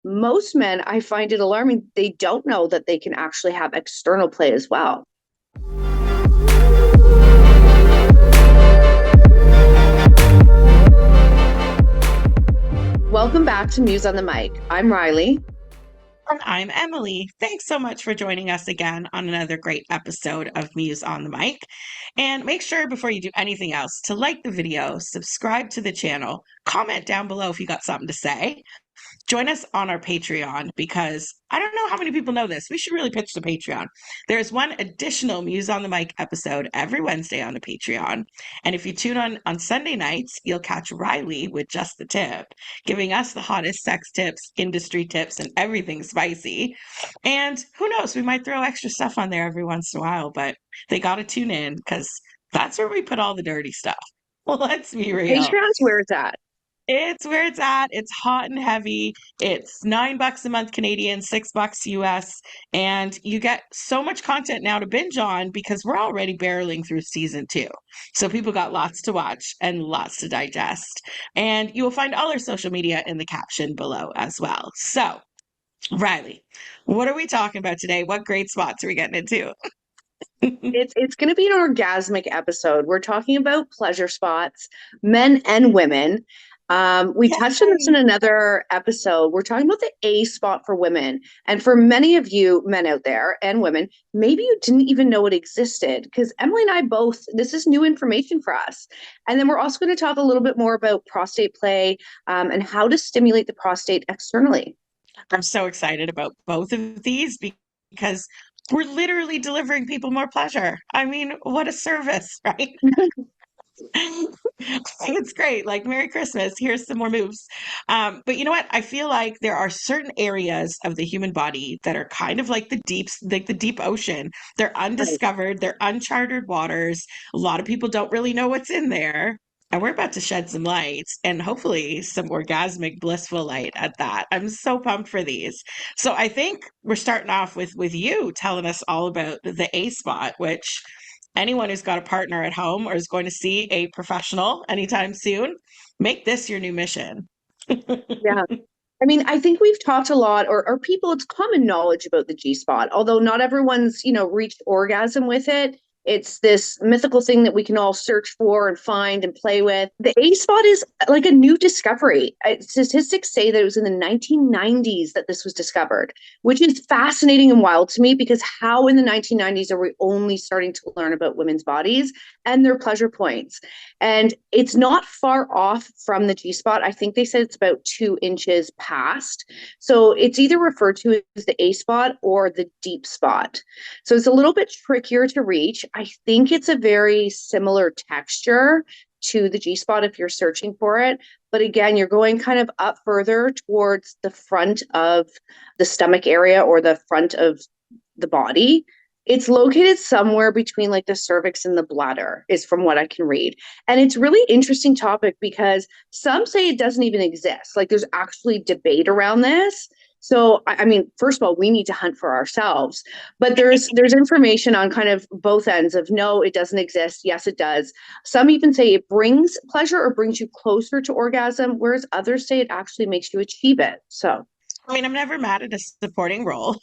Most men, I find it alarming, they don't know that they can actually have external play as well. Welcome back to Muse on the Mic. I'm Riley. And I'm Emily. Thanks so much for joining us again on another great episode of Muse on the Mic. And make sure before you do anything else to like the video, subscribe to the channel, comment down below if you got something to say. Join us on our Patreon because I don't know how many people know this. We should really pitch the Patreon. There's one additional Muse on the Mic episode every Wednesday on the Patreon. And if you tune on Sunday nights, you'll catch Riley with Just the Tip, giving us the hottest sex tips, industry tips, and everything spicy. And who knows, we might throw extra stuff on there every once in a while, but they got to tune in because that's where we put all the dirty stuff. Well, let's be real. Patreon's where it's at. It's where it's at. It's hot and heavy. It's $9 a month Canadian, $6 US, and you get so much content now to binge on because we're already barreling through season 2. So people got lots to watch and lots to digest. And you will find all our social media in the caption below as well. So, Riley, what are we talking about today? What great spots are we getting into? It's going to be an orgasmic episode. We're talking about pleasure spots, men and women. We touched on this in Yay! another episode. We're talking about the A spot for women. And for many of you men out there and women, maybe you didn't even know it existed because Emily and I both, this is new information for us. And then we're also going to talk a little bit more about prostate play and how to stimulate the prostate externally. I'm so excited about both of these because we're literally delivering people more pleasure. I mean, what a service, right? It's great. Like, Merry Christmas. Here's some more moves. But you know what? I feel like there are certain areas of the human body that are kind of like the deep ocean. They're Right. undiscovered, they're uncharted waters. A lot of people don't really know what's in there. And we're about to shed some light and hopefully some orgasmic, blissful light at that. I'm so pumped for these. So I think we're starting off with you telling us all about the A spot, which anyone who's got a partner at home or is going to see a professional anytime soon, make this your new mission. Yeah. I mean, I think we've talked a lot, or people, it's common knowledge about the G spot, although not everyone's, reached orgasm with it. It's this mythical thing that we can all search for and find and play with. The A spot is like a new discovery. Statistics say that it was in the 1990s that this was discovered, which is fascinating and wild to me because how in the 1990s are we only starting to learn about women's bodies and their pleasure points? And it's not far off from the G spot. I think they said it's about 2 inches past. So it's either referred to as the A spot or the deep spot. So it's a little bit trickier to reach. I think it's a very similar texture to the G spot if you're searching for it. But again, you're going kind of up further towards the front of the stomach area or the front of the body. It's located somewhere between like the cervix and the bladder, is from what I can read. And it's really interesting topic because some say it doesn't even exist. Like there's actually debate around this. So I mean, first of all, we need to hunt for ourselves. But there's information on kind of both ends of no, it doesn't exist. Yes, it does. Some even say it brings pleasure or brings you closer to orgasm, whereas others say it actually makes you achieve it. So I mean, I'm never mad at a supporting role.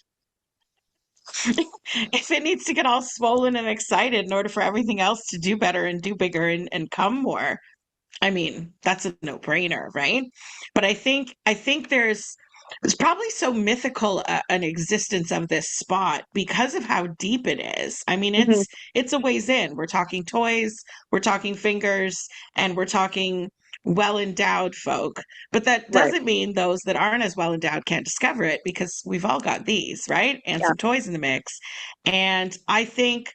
If it needs to get all swollen and excited in order for everything else to do better and do bigger and come more, I mean, that's a no-brainer, right? But I think there's probably so mythical an existence of this spot because of how deep it is. I mean, mhm, it's a ways in. We're talking toys, we're talking fingers, and we're talking well-endowed folk. But that right. doesn't mean those that aren't as well-endowed can't discover it because we've all got these, right? And Yeah. some toys in the mix. And I think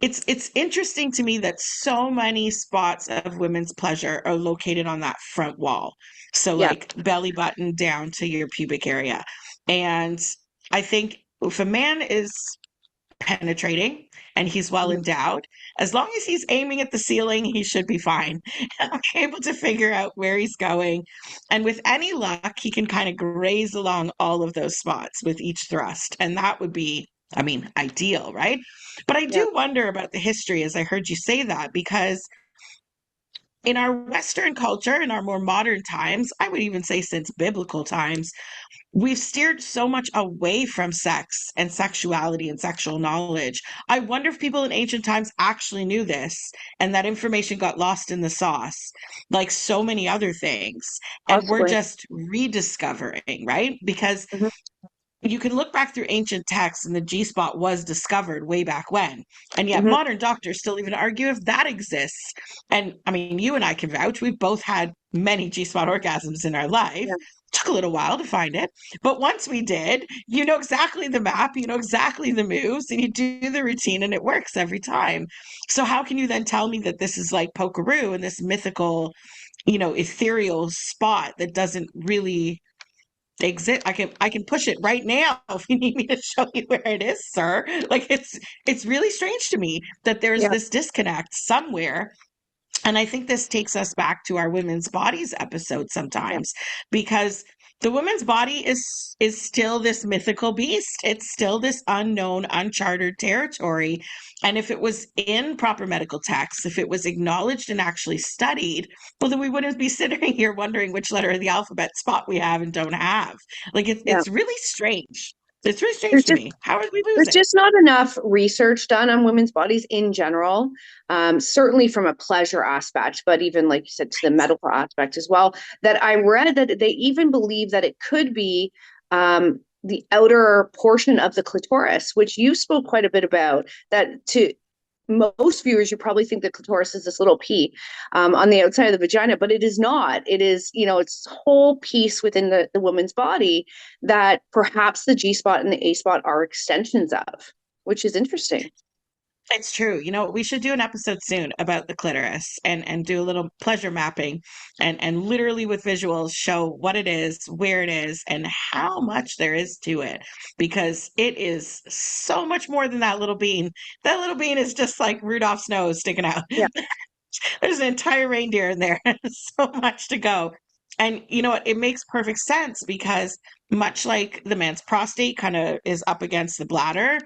it's interesting to me that so many spots of women's pleasure are located on that front wall. So Yeah. like belly button down to your pubic area. And I think if a man is penetrating and he's well Mhm. endowed, as long as he's aiming at the ceiling, he should be fine. Able to figure out where he's going. And with any luck, he can kind of graze along all of those spots with each thrust. And that would be, I mean, ideal, right? But I Yeah. do wonder about the history as I heard you say that, because in our Western culture, in our more modern times, I would even say since biblical times, we've steered so much away from sex and sexuality and sexual knowledge. I wonder if people in ancient times actually knew this and that information got lost in the sauce, like so many other things. And we're Possibly. just rediscovering, right? Because Hmm. you can look back through ancient texts and the G spot was discovered way back when. And yet Hmm. modern doctors still even argue if that exists. And I mean, you and I can vouch, we've both had many G spot orgasms in our life. Yeah. Took a little while to find it. But once we did, you know exactly the map, you know exactly the moves, and you do the routine and it works every time. So how can you then tell me that this is like pokeroo and this mythical, ethereal spot that doesn't really exist? I can push it right now if you need me to show you where it is, sir. Like it's really strange to me that there's Yeah. this disconnect somewhere. And I think this takes us back to our women's bodies episode Yeah. sometimes, because the woman's body is still this mythical beast. It's still this unknown, uncharted territory. And if it was in proper medical texts, if it was acknowledged and actually studied, well, then we wouldn't be sitting here wondering which letter of the alphabet spot we have and don't have. Like Yeah. it's really strange. It's really strange There's to just me. How did we lose there's it? just not enough research done on women's bodies in general. Certainly from a pleasure aspect, but even like you said, to the medical aspect as well. That I read that they even believe that it could be the outer portion of the clitoris, which you spoke quite a bit about. That to most viewers, you probably think the clitoris is this little pea on the outside of the vagina, but it is not. It is, it's a whole piece within the woman's body that perhaps the G spot and the A spot are extensions of, which is interesting. It's true. We should do an episode soon about the clitoris and do a little pleasure mapping and literally with visuals show what it is, where it is, and how much there is to it. Because it is so much more than that little bean. That little bean is just like Rudolph's nose sticking out. Yeah. There's an entire reindeer in there. So much to go. And you know what? It makes perfect sense because much like the man's prostate kind of is up against the bladder,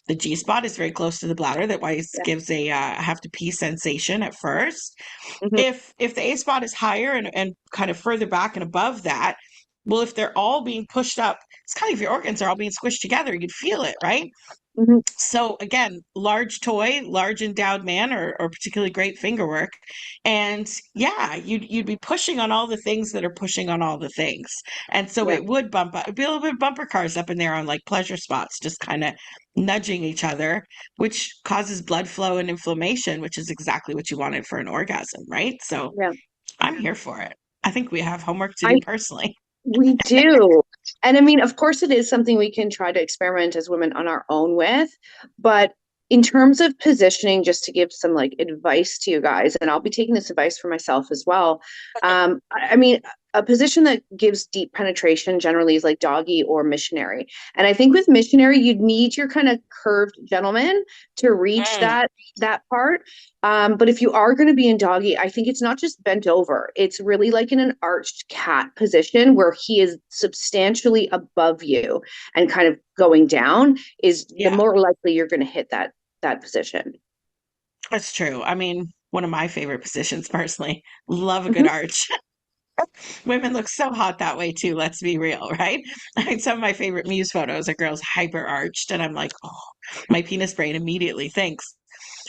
the G spot is very close to the bladder. That why it Yeah. gives a have to pee sensation at first. Hmm. If the A spot is higher and kind of further back and above that, well, if they're all being pushed up, it's kind of if your organs are all being squished together, you'd feel it, right? Hmm. So again, large toy, large endowed man, or particularly great finger work, and yeah, you'd be pushing on all the things that are pushing on all the things, and so Yeah. it would bump up. It'd be a little bit of bumper cars up in there on like pleasure spots, just kind of nudging each other, which causes blood flow and inflammation, which is exactly what you wanted for an orgasm, right? So Yeah. I'm here for it. I think we have homework to I do personally. We do. And I mean, of course, it is something we can try to experiment as women on our own with. But in terms of positioning, just to give some like advice to you guys, and I'll be taking this advice for myself as well. I mean, a position that gives deep penetration generally is like doggy or missionary. And I think with missionary, you'd need your kind of curved gentleman to reach Mm, that part. But if you are going to be in doggy, I think it's not just bent over. It's really like in an arched cat position where he is substantially above you and kind of going down is the yeah, more likely you're going to hit that position. that's true. I mean, one of my favorite positions personally. Love a good Mhm. arch. Women look so hot that way too, let's be real, right? I mean, some of my favorite muse photos are girls hyper arched, and I'm like, oh, my penis brain immediately thinks.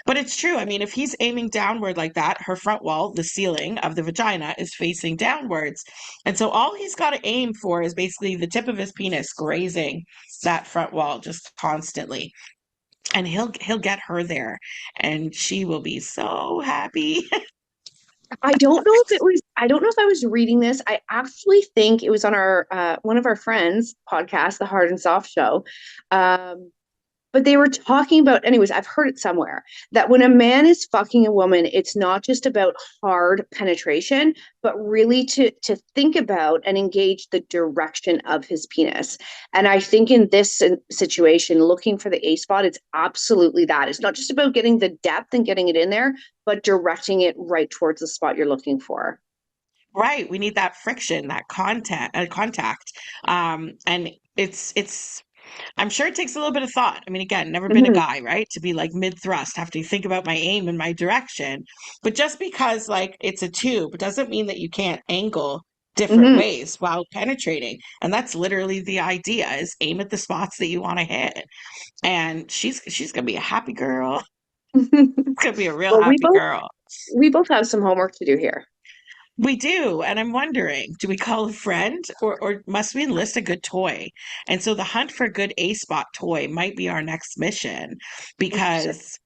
But it's true. I mean, if he's aiming downward like that, her front wall, the ceiling of the vagina, is facing downwards. And so all he's got to aim for is basically the tip of his penis grazing that front wall just constantly. And he'll get her there and she will be so happy. I don't know if I was reading this. I actually think it was on our one of our friends' podcast, the Hard and Soft Show. Um, but they were talking about, anyways, I've heard it somewhere that when a man is fucking a woman, it's not just about hard penetration, but really to think about and engage the direction of his penis. And I think in this situation, looking for the A spot, it's absolutely that. It's not just about getting the depth and getting it in there, but directing it right towards the spot you're looking for. Right. We need that friction, that contact. And it's I'm sure it takes a little bit of thought. I mean, again, never been a Hmm. guy, right? To be like mid thrust, have to think about my aim and my direction. But just because like it's a tube doesn't mean that you can't angle different Hmm. ways while penetrating. And that's literally the idea is aim at the spots that you want to hit. And she's gonna be a happy girl. It's gonna be a real Well, happy girl. we both have some homework to do here. We do, and I'm wondering, do we call a friend or must we enlist a good toy? And so the hunt for a good A spot toy might be our next mission Interesting. because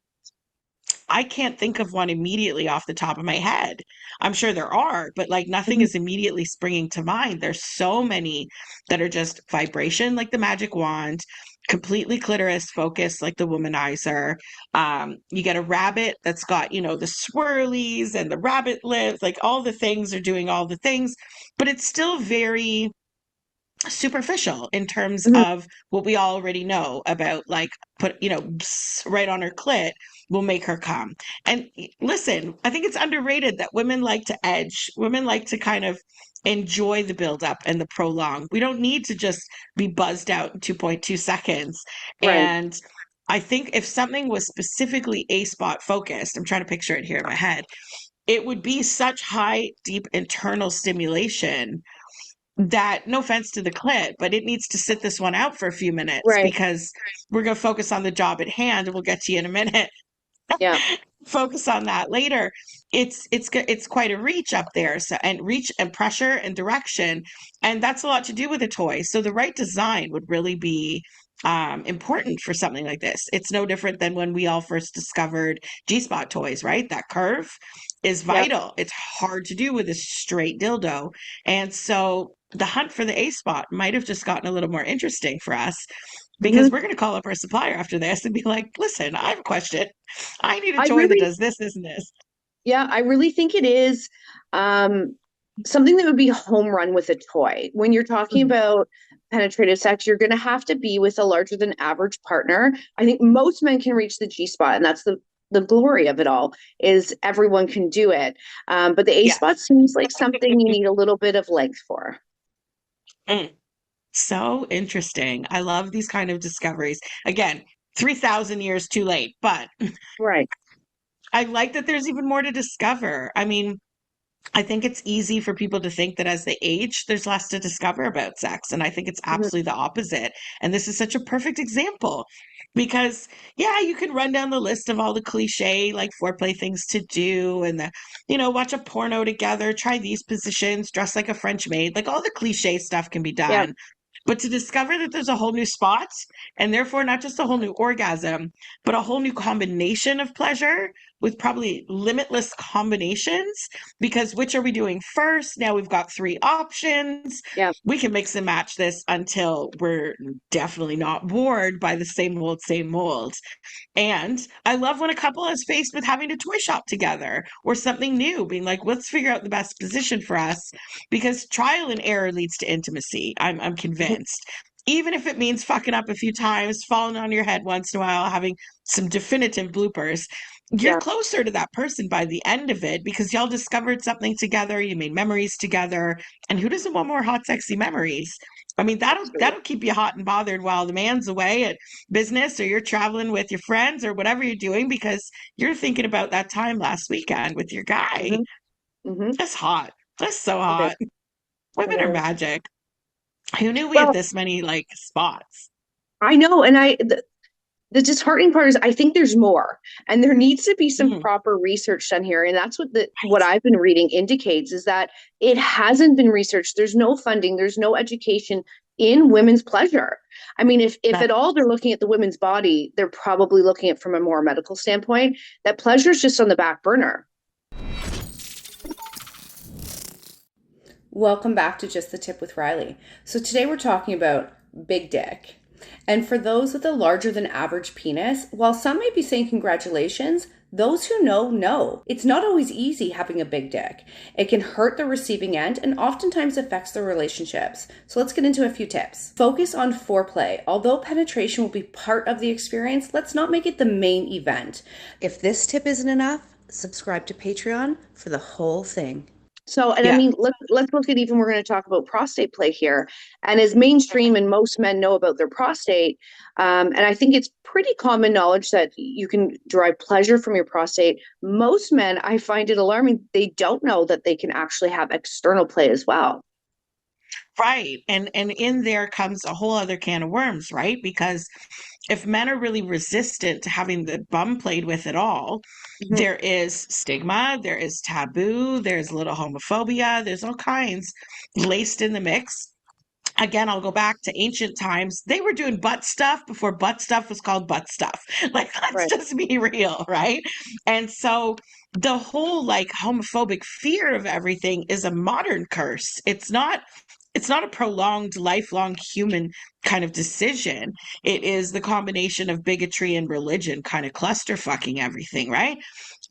I can't think of one immediately off the top of my head. I'm sure there are, but like nothing Mhm. is immediately springing to mind. There's so many that are just vibration, like the magic wand, completely clitoris focused, like the womanizer. You get a rabbit that's got, the swirlies and the rabbit lips, like all the things are doing all the things, but it's still very superficial in terms Mhm. of what we already know about like right on her clit will make her come. And listen, I think it's underrated that women like to edge, women like to kind of enjoy the build up and the prolong. We don't need to just be buzzed out in 2.2 seconds. Right. And I think if something was specifically A spot focused, I'm trying to picture it here in my head, it would be such high deep internal stimulation that, no offense to the clit, but it needs to sit this one out for a few minutes Right. because we're going to focus on the job at hand and we'll get to you in a minute. Yeah. Focus on that later. It's quite a reach up there. So, and reach and pressure and direction, and that's a lot to do with a toy. So the right design would really be important for something like this. It's no different than when we all first discovered G-spot toys, right? That curve is Yeah. vital. It's hard to do with a straight dildo, and so the hunt for the A spot might have just gotten a little more interesting for us Hmm. because we're going to call up our supplier after this and be like, listen, I have a question. I need a I toy that really, does this, and this. yeah, I really think it is um, something that would be home run with a toy. When you're talking Mhm. about penetrative sex, you're going to have to be with a larger than average partner. I think most men can reach the G spot, and that's the glory of it all is everyone can do it. But the A Yeah. spot seems like something you need a little bit of length for. Mm. So interesting. I love these kind of discoveries. Again, 3,000 years too late, but Right. I like that there's even more to discover. I mean, I think it's easy for people to think that as they age, there's less to discover about sex. And I think it's Mhm. absolutely the opposite. And this is such a perfect example because, yeah, you can run down the list of all the cliche, like foreplay things to do and watch a porno together, try these positions, dress like a French maid, like all the cliche stuff can be Yeah. done. But to discover that there's a whole new spot and therefore not just a whole new orgasm, but a whole new combination of pleasure with probably limitless combinations, because which are we doing first? Now we've got three options. Yeah. We can mix and match this until we're definitely not bored by the same old. And I love when a couple is faced with having to toy shop together or something new, being like, let's figure out the best position for us because trial and error leads to intimacy. I'm Mhm. convinced. Even if it means fucking up a few times, falling on your head once in a while, having some definitive bloopers, you're Yeah. closer to that person by the end of it because y'all discovered something together, you made memories together, and who doesn't want more hot, sexy memories? I mean, that'll keep you hot and bothered while the man's away at business or you're traveling with your friends or whatever you're doing because you're thinking about that time last weekend with your guy. Hmm. Hmm. That's hot. That's so It is. hot. It Women are is. magic. Who knew we had Well, this many like spots? I know, and the disheartening part is I think there's more, and there needs to be some Mhm. proper research done here, and that's what Right. I've been reading indicates is that it hasn't been researched. There's no funding, there's no education in women's pleasure. I mean, if That at all they're looking at the women's body, they're probably looking at it from a more medical standpoint. That pleasure is just on the back burner. Welcome back to Just the Tip with Riley. So today we're talking about big dick. And for those with a larger than average penis, while some may be saying congratulations, those who know. It's not always easy having a big dick. It can hurt the receiving end and oftentimes affects their relationships. So let's get into a few tips. Focus on foreplay. Although penetration will be part of the experience, let's not make it the main event. If this tip isn't enough, subscribe to Patreon for the whole thing. So, and I Yeah. mean, let's look at even we're going to talk about prostate play here, and as mainstream and most men know about their prostate, and I think it's pretty common knowledge that you can derive pleasure from your prostate. Most men, I find it alarming, they don't know that they can actually have external play as well. Right. And in there comes a whole other can of worms, right? Because if men are really resistant to having the bum played with at all, Mhm. there is stigma, there is taboo, there's a little homophobia, there's all kinds laced in the mix. Again, I'll go back to ancient times. They were doing butt stuff before butt stuff was called butt stuff. Like, let's Right. just be real, right? And so the whole like homophobic fear of everything is a modern curse. It's not a prolonged, lifelong human kind of decision. It is the combination of bigotry and religion kind of cluster fucking everything, right?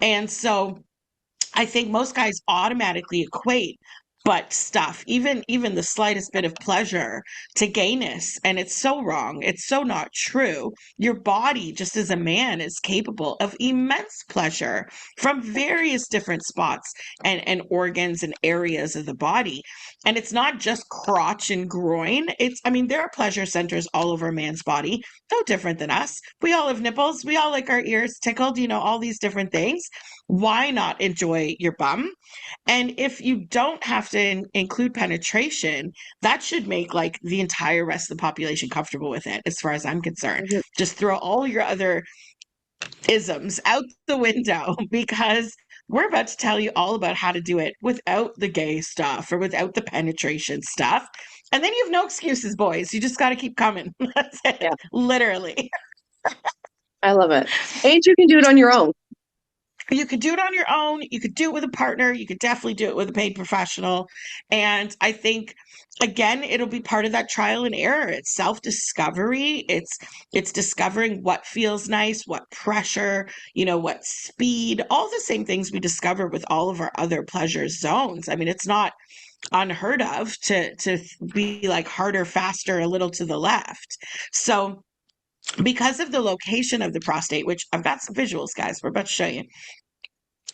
And so I think most guys automatically equate butt stuff, even the slightest bit of pleasure, to gayness, and it's so wrong. It's so not true. Your body, just as a man, is capable of immense pleasure from various different spots and organs and areas of the body. And it's not just crotch and groin. I mean, there are pleasure centers all over a man's body, no different than us. We all have nipples. We all like our ears tickled, all these different things. Why not enjoy your bum? And if you don't have to include penetration, that should make like the entire rest of the population comfortable with it, as far as I'm concerned. Mhm. Just throw all your other isms out the window because we're about to tell you all about how to do it without the gay stuff or without the penetration stuff. And then you have no excuses, boys. You just got to keep coming. That's it, Yeah, literally. I love it. And you can do it on your own. You could do it on your own. You could do it with a partner. You could definitely do it with a paid professional. And I think again, it'll be part of that trial and error. It's self-discovery. It's discovering what feels nice, what pressure, what speed, all the same things we discover with all of our other pleasure zones. I mean, it's not unheard of to be like harder, faster, a little to the left. So because of the location of the prostate, which I've got some visuals, guys, we're about to show you.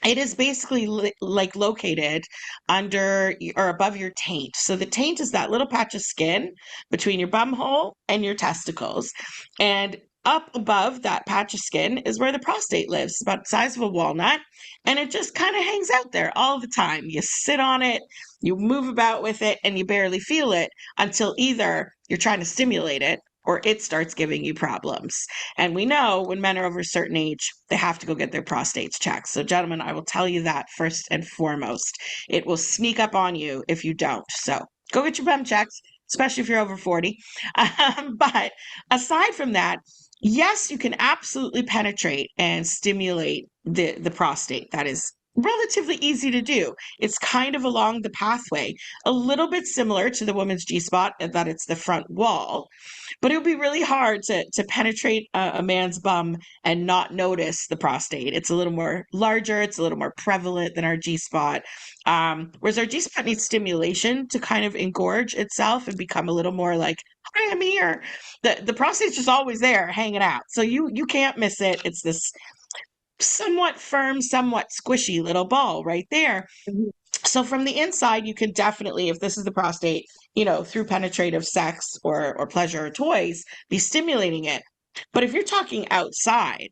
It is basically like located under or above your taint. So the taint is that little patch of skin between your bum hole and your testicles. And up above that patch of skin is where the prostate lives. It's about the size of a walnut. And it just kind of hangs out there all the time. You sit on it, you move about with it, and you barely feel it until either you're trying to stimulate it or it starts giving you problems. And we know when men are over a certain age, they have to go get their prostates checked. So, gentlemen, I will tell you that first and foremost. It will sneak up on you if you don't. So, go get your bum checked, especially if you're over 40. But aside from that, yes, you can absolutely penetrate and stimulate the prostate. That is relatively easy to do. It's kind of along the pathway, a little bit similar to the woman's G spot, in that it's the front wall, but it would be really hard to penetrate a man's bum and not notice the prostate. It's a little more larger, it's a little more prevalent than our G spot. Whereas our G spot needs stimulation to kind of engorge itself and become a little more like, hi, I'm here. The prostate's just always there hanging out. So you can't miss it. It's this somewhat firm, somewhat squishy little ball right there. Mhm. So from the inside, you can definitely, if this is the prostate, through penetrative sex or pleasure or toys, be stimulating it. But if you're talking outside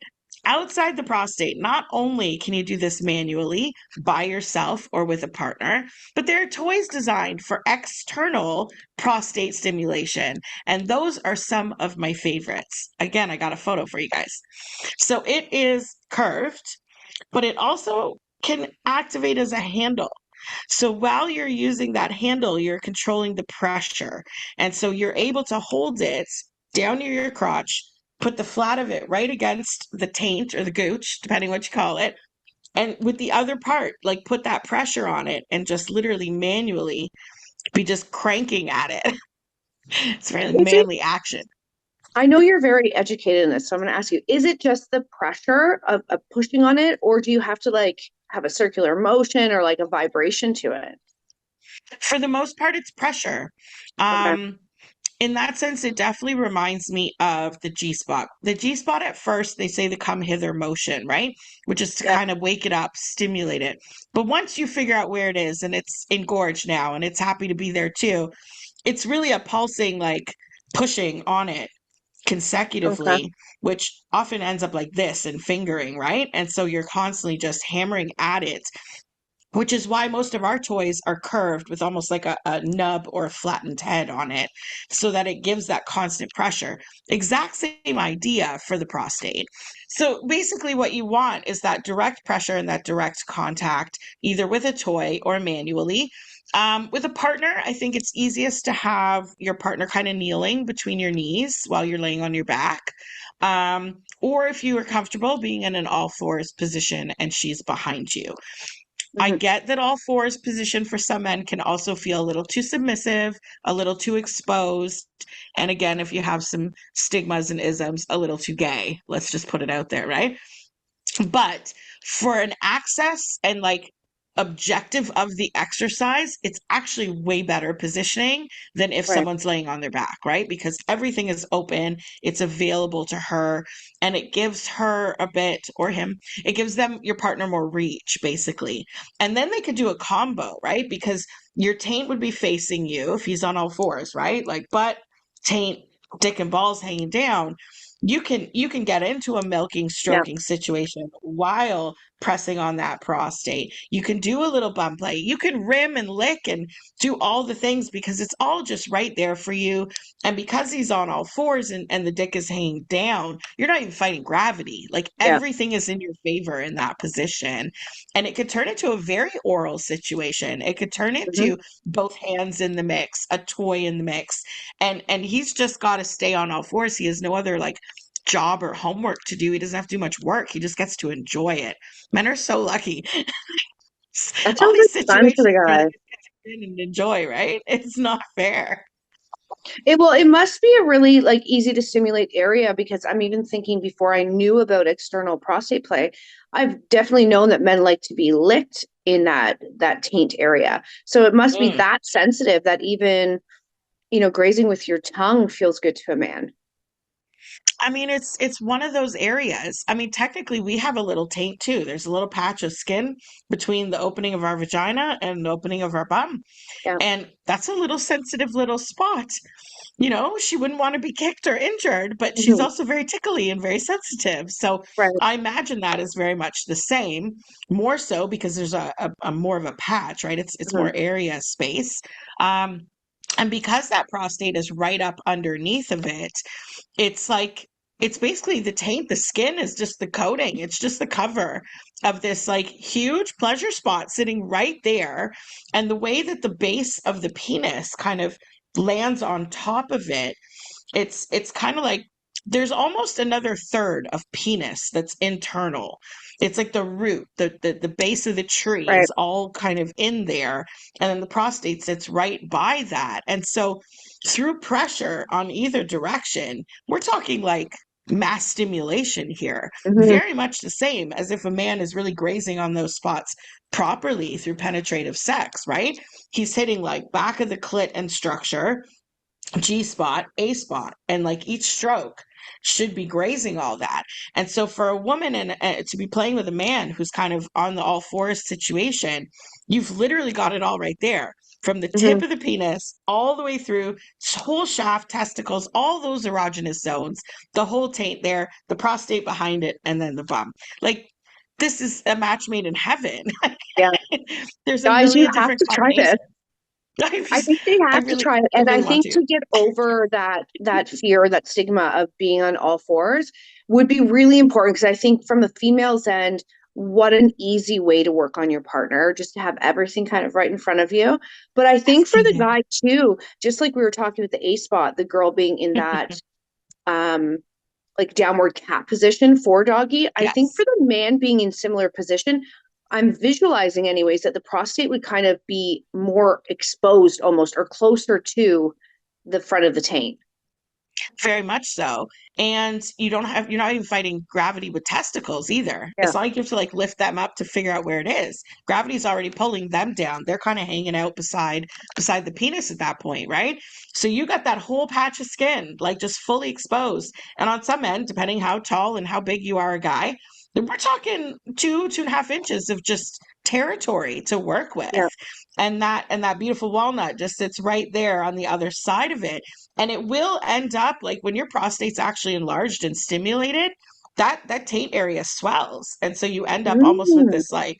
the prostate, not only can you do this manually by yourself or with a partner, but there are toys designed for external prostate stimulation. And those are some of my favorites. Again, I got a photo for you guys. So it is curved, but it also can activate as a handle. So while you're using that handle, you're controlling the pressure. And so you're able to hold it down near your crotch, put the flat of it right against the taint or the gooch, depending what you call it. And with the other part, like put that pressure on it and just literally manually be just cranking at it. It's very Is it, manly action. I know you're very educated in this, so I'm going to ask you, is it just the pressure of pushing on it, or do you have to like have a circular motion or like a vibration to it? For the most part, it's pressure. Okay. Um, In that sense, it definitely reminds me of the G spot. The G spot at first, they say the come hither motion, right? Which is to Yeah. kind of wake it up, stimulate it. But once you figure out where it is and it's engorged now and it's happy to be there too, it's really a pulsing, like pushing on it Okay. consecutively, which often ends up like this and fingering, right? And so you're constantly just hammering at it, which is why most of our toys are curved with almost like a nub or a flattened head on it so that it gives that constant pressure. Exact same idea for the prostate. So basically, what you want is that direct pressure and that direct contact, either with a toy or manually. With a partner, I think it's easiest to have your partner kind of kneeling between your knees while you're laying on your back. Or if you are comfortable being in an all fours position and she's behind you. I Mhm. get that all fours position for some men can also feel a little too submissive, a little too exposed. And again, if you have some stigmas and isms, a little too gay. Let's just put it out there, right? But for an access and like objective of the exercise, it's actually way better positioning than if Right. someone's laying on their back, right? Because everything is open, it's available to her, and it gives her a bit, or him, it gives them, your partner, more reach, basically. And then they could do a combo, right? Because your taint would be facing you if he's on all fours, right? Like butt, taint, dick and balls hanging down. You can get into a milking Yeah. stroking situation while pressing on that prostate. You can do a little bum play. You can rim and lick and do all the things because it's all just right there for you. And because he's on all fours and the dick is hanging down, you're not even fighting gravity. Like Yeah. everything is in your favor in that position. And it could turn into a very oral situation. It could turn Hmm. into both hands in the mix, a toy in the mix. And he's just got to stay on all fours. He has no other like job or homework to do. He doesn't have to do much work. He just gets to enjoy it. Men are so lucky. That All sounds these like fun for situations the where they guy. just get to in and enjoy, right? It's not fair. It must be a really like easy to stimulate area because I'm even thinking before I knew about external prostate play, I've definitely known that men like to be licked in that taint area. So it must be Mm. that sensitive that even, grazing with your tongue feels good to a man. I mean, it's one of those areas. I mean, technically, we have a little taint too. There's a little patch of skin between the opening of our vagina and the opening of our bum. Yeah. And that's a little sensitive little spot. She wouldn't want to be kicked or injured, but she's Hmm. also very tickly and very sensitive. So Right. I imagine that is very much the same, more so because there's a more of a patch, right? It's Hmm. more area space. Um, and because that prostate is right up underneath of it, it's like it's basically the taint. The skin is just the coating. It's just the cover of this like huge pleasure spot sitting right there. And the way that the base of the penis kind of lands on top of it, it's kind of like there's almost another third of penis that's internal. It's like the root, the base of the tree Right. is all kind of in there, and then the prostate sits right by that. And so through pressure on either direction, we're talking like mass stimulation here, Hmm. very much the same as if a man is really grazing on those spots properly through penetrative sex, right? He's hitting like back of the clit and structure, G spot, A spot, and like each stroke should be grazing all that. And so for a woman and to be playing with a man who's kind of on the all fours situation, you've literally got it all right there. From the Hmm. tip of the penis all the way through whole shaft, testicles, all those erogenous zones, the whole taint there, the prostate behind it, and then the bum. Like this is a match made in heaven. Yeah. There's a Guys, you million have different to try combinations. this. I think they I have to really, try it. I And I really want think to. to get over that fear, that stigma of being on all fours would be really important because I think from the female's end, what an easy way to work on your partner, just to have everything kind of right in front of you. But I think for the Fascinating. guy too, just like we were talking with the A spot, the girl being in that um like downward cat position for doggy. I think for Yes. the man being in similar position, I'm visualizing anyways that the prostate would kind of be more exposed almost or closer to the front of the taint. Very much so. And you're not even fighting gravity with testicles either. Yeah. It's not like you have to like lift them up to figure out where it is. Gravity's already pulling them down. They're kind of hanging out beside the penis at that point, right? So you got that whole patch of skin, like just fully exposed. And on some end, depending how tall and how big you are a guy, we're talking 2.5 inches of just territory to work with. Yeah. And that beautiful walnut just sits right there on the other side of it, and it will end up like when your prostate's actually enlarged and stimulated, that taint area swells, and so you end up almost with Mm. this like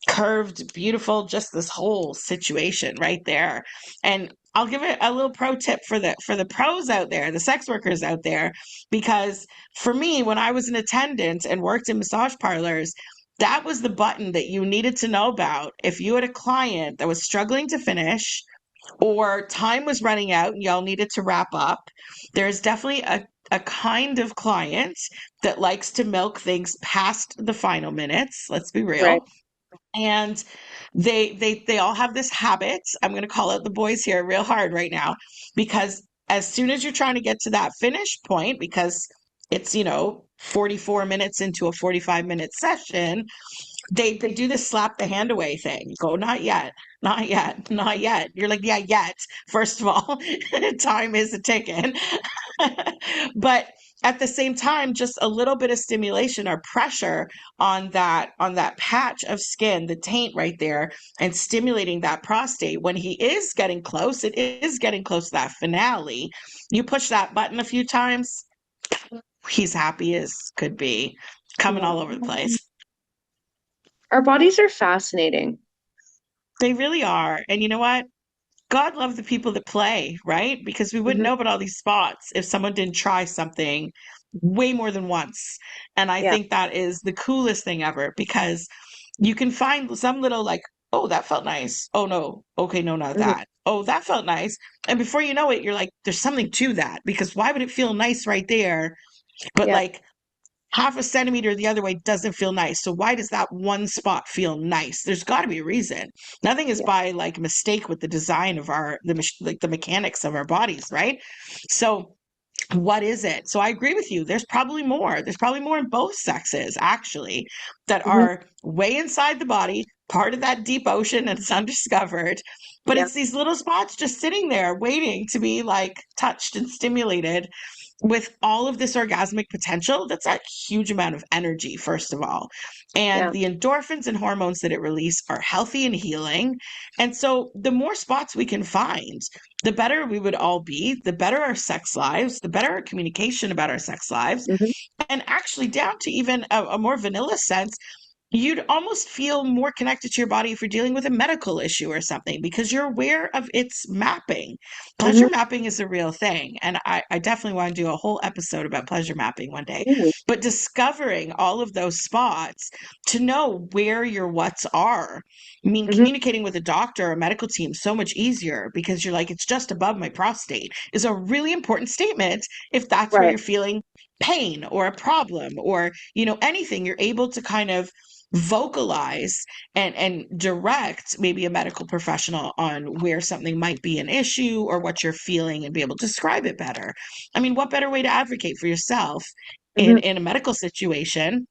curved, beautiful, just this whole situation right there. And I'll give it a little pro tip for the pros out there, the sex workers out there, because for me, when I was an attendant and worked in massage parlors, that was the button that you needed to know about if you had a client that was struggling to finish or time was running out and y'all needed to wrap up. There's definitely a kind of client that likes to milk things past the final minutes. Let's be Right. real. And they all have this habit. I'm going to call out the boys here real hard right now, because as soon as you're trying to get to that finish point, because it's 44 minutes into a 45-minute session, they do this slap the hand away thing. Go, not yet, not yet, not yet. You're like, yeah, yet. First of all, time is a ticking. But at the same time, just a little bit of stimulation or pressure on that patch of skin, the taint right there, and stimulating that prostate when he is getting close, it is getting close to that finale. You push that button a few times, he's happy as could be, coming Yeah. all over the place. Our bodies are fascinating. They really are. And you know what? God love the people that play, right? Because we wouldn't Hmm. know about all these spots if someone didn't try something way more than once. And I Yeah. think that is the coolest thing ever, because you can find some little like, oh, that felt nice. Oh no. Okay, no, not Hmm. that. Oh, that felt nice. And before you know it, you're like, there's something to that, because why would it feel nice right there? But Yeah. like half a centimeter the other way doesn't feel nice. So why does that one spot feel nice? There's got to be a reason. Nothing is Yeah. by like mistake with the design of like the mechanics of our bodies, right? So what is it? So I agree with you. There's probably more. There's probably more in both sexes, actually, that Hmm. are way inside the body, part of that deep ocean, and it's undiscovered. But Yeah. it's these little spots just sitting there waiting to be like touched and stimulated with all of this orgasmic potential. That's a huge amount of energy, first of all. And Yeah. the endorphins and hormones that it releases are healthy and healing. And so the more spots we can find, the better we would all be, the better our sex lives, the better our communication about our sex lives, Hmm. and actually down to even a more vanilla sense, you'd almost feel more connected to your body if you're dealing with a medical issue or something, because you're aware of its mapping. Hmm. Pleasure mapping is a real thing. And I definitely want to do a whole episode about pleasure mapping one day. Hmm. But discovering all of those spots to know where your what's are. I mean, Hmm. communicating with a doctor or a medical team so much easier, because you're like, it's just above my prostate, is a really important statement if that's where Right. you're feeling pain or a problem, or anything. You're able to kind of vocalize and direct maybe a medical professional on where something might be an issue or what you're feeling, and be able to describe it better. I mean, what better way to advocate for yourself in Hmm. in a medical situation,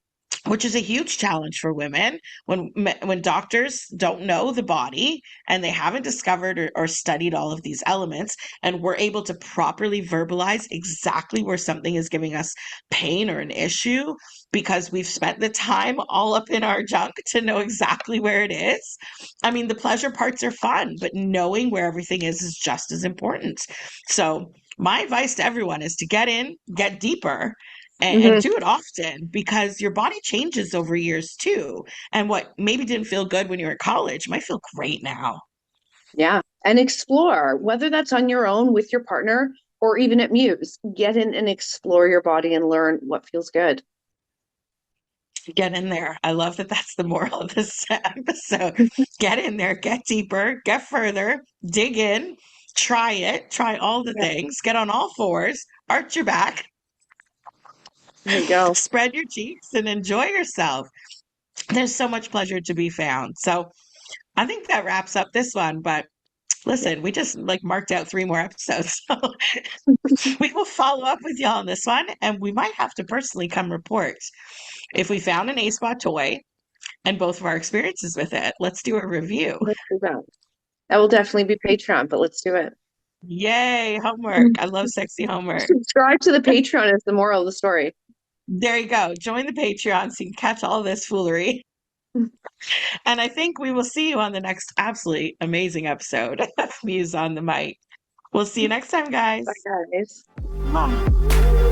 which is a huge challenge for women when doctors don't know the body and they haven't discovered or studied all of these elements, and we're able to properly verbalize exactly where something is giving us pain or an issue, because we've spent the time all up in our junk to know exactly where it is. I mean, the pleasure parts are fun, but knowing where everything is just as important. So my advice to everyone is to get in, get deeper, and Hmm. do it often, because your body changes over years too. And what maybe didn't feel good when you were in college might feel great now. Yeah. And explore, whether that's on your own with your partner or even at Muse. Get in and explore your body and learn what feels good. Get in there. I love that that's the moral of this episode. Get in there, get deeper, get further, dig in, try it, try all the Yeah. things, get on all fours, arch your back, There you go. spread your cheeks, and enjoy yourself. There's so much pleasure to be found. So I think that wraps up this one. But Listen, we just like marked out 3 more episodes. So we will follow up with y'all on this one, and we might have to personally come report if we found an A-Spot toy and both of our experiences with it. Let's do a review. Let's do that. That will definitely be Patreon, but let's do it. Yay, homework. I love sexy homework. Subscribe to the Patreon is the moral of the story. There you go. Join the Patreon so you can catch all this foolery. And I think we will see you on the next absolutely amazing episode of Muse on the Mic. We'll see you next time, guys. Bye, guys. Bye.